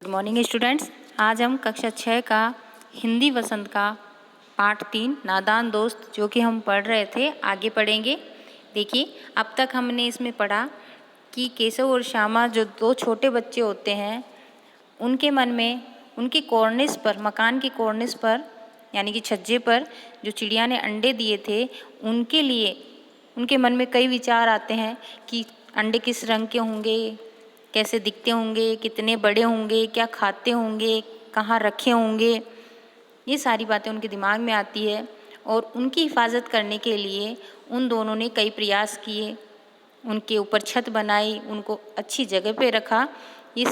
Good morning students. आज हम कक्षा 6 का हिंदी वसंत का पाठ 3 नादान दोस्त जो कि हम पढ़ रहे थे आगे पढ़ेंगे। देखिए, अब तक हमने इसमें पढ़ा कि केशव और श्यामा जो दो छोटे बच्चे होते हैं, उनके मन में उनकी कॉर्निस पर, मकान की कॉर्निस पर यानी कि छज्जे पर जो चिड़िया ने अंडे दिए थे, उनके लिए उनके मन में कई विचार आते हैं कि अंडे किस रंग के होंगे, कैसे दिखते होंगे, कितने बड़े होंगे, क्या खाते होंगे, कहाँ रखे होंगे। ये सारी बातें उनके दिमाग में आती है और उनकी हिफाजत करने के लिए उन दोनों ने कई प्रयास किए। उनके ऊपर छत बनाई, उनको अच्छी जगह पे रखा, ये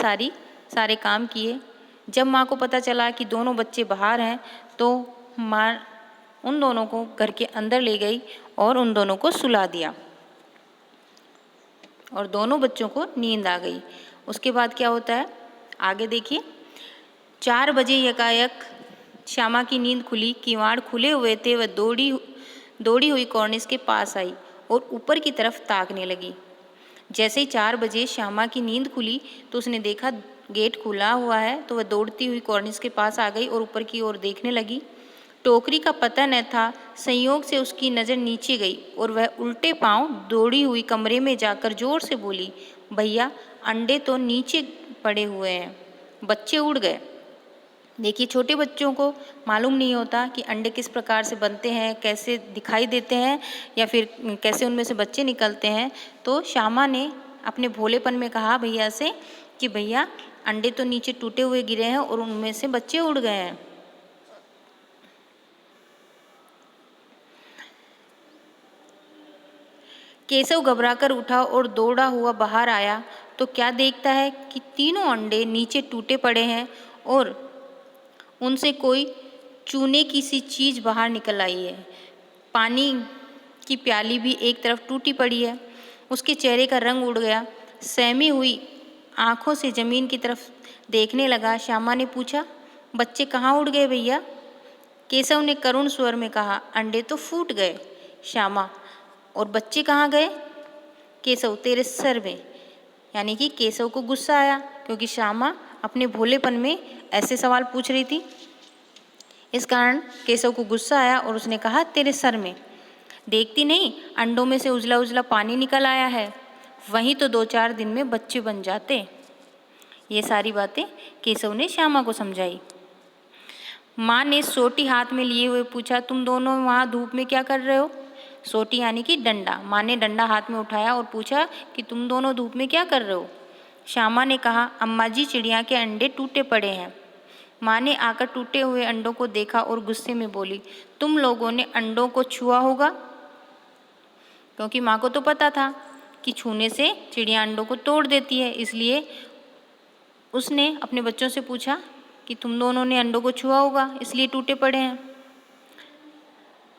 सारे काम किए। जब माँ को पता चला कि दोनों बच्चे बाहर हैं तो माँ उन दोनों को घर के अंदर ले गई और उन दोनों को सुला दिया और दोनों बच्चों को नींद आ गई। उसके बाद क्या होता है आगे देखिए। 4 बजे यकायक श्यामा की नींद खुली, किवाड़ खुले हुए थे। वह दौड़ी हुई कॉर्निस के पास आई और ऊपर की तरफ ताकने लगी। जैसे ही 4 बजे श्यामा की नींद खुली तो उसने देखा गेट खुला हुआ है, तो वह दौड़ती हुई कॉर्निस के पास आ गई और ऊपर की ओर देखने लगी। टोकरी का पता न था, संयोग से उसकी नज़र नीचे गई और वह उल्टे पांव दौड़ी हुई कमरे में जाकर जोर से बोली, भैया अंडे तो नीचे पड़े हुए हैं, बच्चे उड़ गए। देखिए, छोटे बच्चों को मालूम नहीं होता कि अंडे किस प्रकार से बनते हैं, कैसे दिखाई देते हैं या फिर कैसे उनमें से बच्चे निकलते हैं। तो श्यामा ने अपने भोलेपन में कहा भैया से कि भैया अंडे तो नीचे टूटे हुए गिरे हैं और उनमें से बच्चे उड़ गए हैं। केशव घबराकर उठा और दौड़ा हुआ बाहर आया तो क्या देखता है कि तीनों अंडे नीचे टूटे पड़े हैं और उनसे कोई चूने की सी चीज़ बाहर निकल आई है। पानी की प्याली भी एक तरफ टूटी पड़ी है। उसके चेहरे का रंग उड़ गया। सहमी हुई आंखों से जमीन की तरफ देखने लगा। श्यामा ने पूछा, बच्चे कहाँ उड़ गए भैया? केशव ने करुण स्वर में कहा, अंडे तो फूट गए। श्यामा, और बच्चे कहाँ गए? केशव, तेरे सर में। यानी कि केशव को गुस्सा आया क्योंकि श्यामा अपने भोलेपन में ऐसे सवाल पूछ रही थी। इस कारण केशव को गुस्सा आया और उसने कहा, तेरे सर में। देखती नहीं अंडों में से उजला उजला पानी निकल आया है, वहीं तो 2-4 दिन में बच्चे बन जाते। ये सारी बातें केशव ने श्यामा को समझाई। माँ ने सोटी हाथ में लिए हुए पूछा, तुम दोनों वहाँ धूप में क्या कर रहे हो? सोटी यानी कि डंडा। माँ ने डंडा हाथ में उठाया और पूछा कि तुम दोनों धूप में क्या कर रहे हो? श्यामा ने कहा, अम्मा जी चिड़िया के अंडे टूटे पड़े हैं। माँ ने आकर टूटे हुए अंडों को देखा और गुस्से में बोली, तुम लोगों ने अंडों को छुआ होगा। क्योंकि माँ को तो पता था कि छूने से चिड़िया अंडों को तोड़ देती है, इसलिए उसने अपने बच्चों से पूछा कि तुम दोनों ने अंडों को छुआ होगा, इसलिए टूटे पड़े हैं।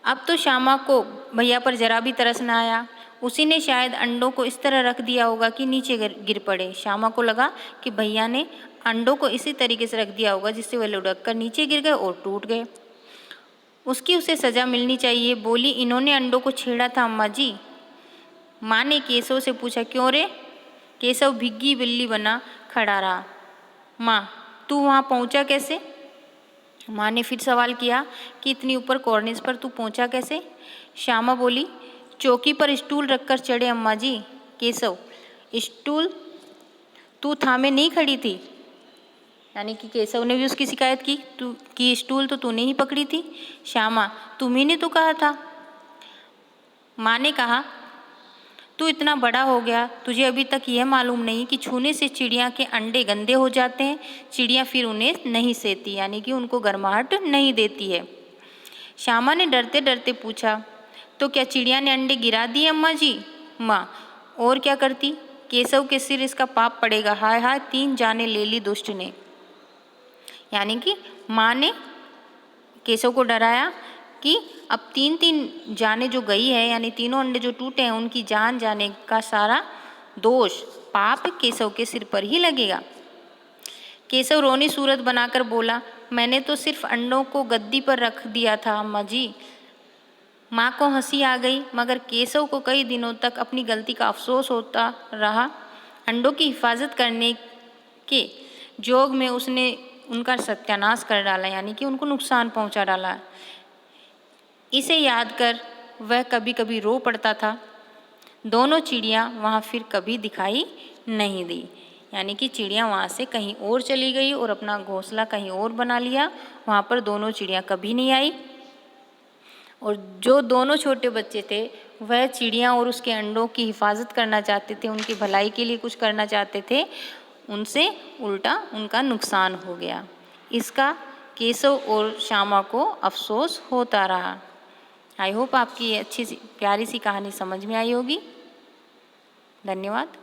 अब तो श्यामा को भैया पर जरा भी तरस न आया। उसी ने शायद अंडों को इस तरह रख दिया होगा कि नीचे गिर पड़े। श्यामा को लगा कि भैया ने अंडों को इसी तरीके से रख दिया होगा जिससे वह लुढ़क कर नीचे गिर गए और टूट गए। उसे सज़ा मिलनी चाहिए। बोली, इन्होंने अंडों को छेड़ा था अम्मा जी। माँ ने केशव से पूछा, क्यों रे? केशव भिग्गी बिल्ली बना खड़ा रहा। माँ, तू वहाँ पहुँचा कैसे? माँ ने फिर सवाल किया कि इतनी ऊपर कॉर्निस पर तू पहुँचा कैसे? श्यामा बोली, चौकी पर स्टूल रखकर चढ़े अम्मा जी। केशव, स्टूल तू थामे नहीं खड़ी थी? यानी कि केशव ने भी उसकी शिकायत की कि स्टूल तो तूने ही पकड़ी थी। श्यामा, तुम्ही ने तो कहा था। माँ ने कहा, तू इतना बड़ा हो गया, तुझे अभी तक यह मालूम नहीं कि छूने से चिड़िया के अंडे गंदे हो जाते हैं। चिड़िया फिर उन्हें नहीं सेती, यानी कि उनको गर्माहट नहीं देती है। श्यामा ने डरते डरते पूछा, तो क्या चिड़िया ने अंडे गिरा दिए अम्मा जी? माँ, और क्या करती? केशव के सिर इसका पाप पड़ेगा। हाय हाय, 3 जाने ले ली दुष्ट ने। यानी कि माँ ने केशव को डराया कि अब 3 जाने जो गई है, यानी तीनों अंडे जो टूटे हैं, उनकी जान जाने का सारा दोष, पाप केशव के सिर पर ही लगेगा। केशव रोनी सूरत बनाकर बोला, मैंने तो सिर्फ अंडों को गद्दी पर रख दिया था अम्मा जी। माँ को हंसी आ गई, मगर केशव को कई दिनों तक अपनी गलती का अफसोस होता रहा। अंडों की हिफाजत करने के जोग में उसने उनका सत्यानाश कर डाला, यानी कि उनको नुकसान पहुंचा डाला। इसे याद कर वह कभी कभी रो पड़ता था। दोनों चिड़िया वहाँ फिर कभी दिखाई नहीं दी, यानी कि चिड़िया वहाँ से कहीं और चली गई और अपना घोंसला कहीं और बना लिया। वहाँ पर दोनों चिड़िया कभी नहीं आई। और जो दोनों छोटे बच्चे थे वह चिड़िया और उसके अंडों की हिफाजत करना चाहते थे, उनकी भलाई के लिए कुछ करना चाहते थे, उनसे उल्टा उनका नुकसान हो गया। इसका केशव और श्यामा को अफसोस होता रहा। आई होप आपकी ये अच्छी सी प्यारी सी कहानी समझ में आई होगी। धन्यवाद।